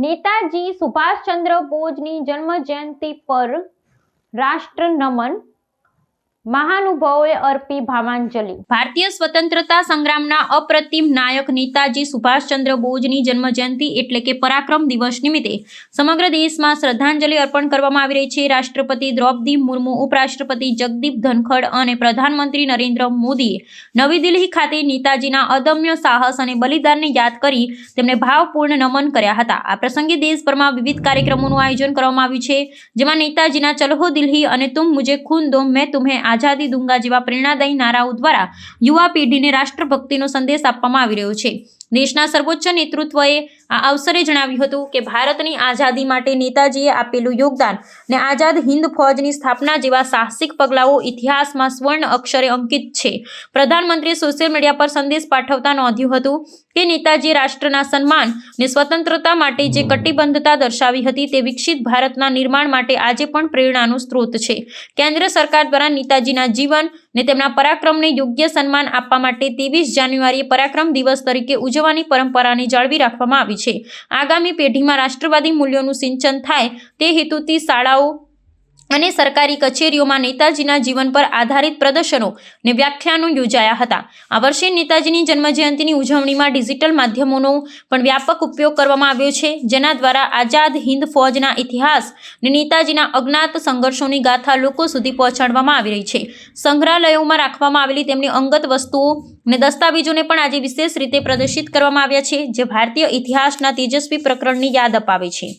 नेताजी सुभाष चंद्र बोसની જન્મ જયંતિ પર રાષ્ટ્ર નમન, મહાનુભાવોએ અર્પી ભાવાંજલિ। ભારતીય સ્વતંત્રતા સંગ્રામના અપ્રતિમ નાયક નેતાજી સુભાષચંદ્ર બોઝની જન્મ જયંતિ એટલે કે પરાક્રમ દિવસ નિમિત્તે સમગ્ર દેશમાં શ્રદ્ધાંજલિ અર્પણ કરવામાં આવી રહી છે। રાષ્ટ્રપતિ દ્રૌપદી મુર્મુ, ઉપરાષ્ટ્રપતિ જગદીપ ધનખડ અને પ્રધાનમંત્રી નરેન્દ્ર મોદીએ નવી દિલ્હી ખાતે નેતાજીના અદમ્ય સાહસ અને બલિદાનને યાદ કરી તેમને ભાવપૂર્ણ નમન કર્યા હતા। આ પ્રસંગે દેશભરમાં વિવિધ કાર્યક્રમોનું આયોજન કરવામાં આવ્યું છે, જેમાં નેતાજીના ચલો દિલ્હી અને તુમ મુझे खून दो मैं तुम्हें आजादी दूंगा જેવા પ્રેરણાદાયી નારાઓ દ્વારા યુવા પેઢીને રાષ્ટ્રભક્તિનો સંદેશ આપવામાં આવી રહ્યો છે। દેશના સર્વોચ્ચ નેતૃત્વએ આ અવસરે જણાવ્યું હતું કે ભારતની આઝાદી માટે નેતાજીએ આપેલું યોગદાન અને આઝાદ હિન્દ ફૌજની સ્થાપના જેવા સાહસિક પગલાઓ ઇતિહાસમાં સ્વર્ણ અક્ષરે અંકિત છે। પ્રધાનમંત્રીએ સોશિયલ મીડિયા પર સંદેશ પાઠવતા નોંધ્યું હતું કે નેતાજીએ રાષ્ટ્રના સન્માન અને સ્વતંત્રતા માટે જે કટિબદ્ધતા દર્શાવી હતી તે વિકસિત ભારતના નિર્માણ માટે આજે પણ પ્રેરણાનો સ્ત્રોત છે। કેન્દ્ર સરકાર દ્વારા નેતાજીના જીવન અને તેમના પરાક્રમને યોગ્ય સન્માન આપવા માટે 23 જાન્યુઆરીએ પરાક્રમ દિવસ તરીકે ઉજવવાની પરંપરાને જાળવી રાખવામાં આવી છે। આગામી પેઢીમાં રાષ્ટ્રવાદી મૂલ્યોનું સિંચન થાય તે હેતુથી શાળાઓ અને સરકારી કચેરીઓમાં નેતાજીના જીવન પર આધારિત પ્રદર્શનો અને વ્યાખ્યાનો યોજાયા હતા। આ વર્ષે નેતાજીની જન્મજયંતિની ઉજવણીમાં ડિજિટલ માધ્યમોનો પણ વ્યાપક ઉપયોગ કરવામાં આવ્યો છે, જેના દ્વારા આઝાદ હિન્દ ફૌજના ઇતિહાસ અને નેતાજીના અજ્ઞાત સંઘર્ષોની ગાથા લોકો સુધી પહોંચાડવામાં આવી રહી છે। સંગ્રહાલયોમાં રાખવામાં આવેલી તેમની અંગત વસ્તુઓ અને દસ્તાવેજોને પણ આજે વિશેષ રીતે પ્રદર્શિત કરવામાં આવ્યા છે, જે ભારતીય ઇતિહાસના તેજસ્વી પ્રકરણની યાદ અપાવે છે।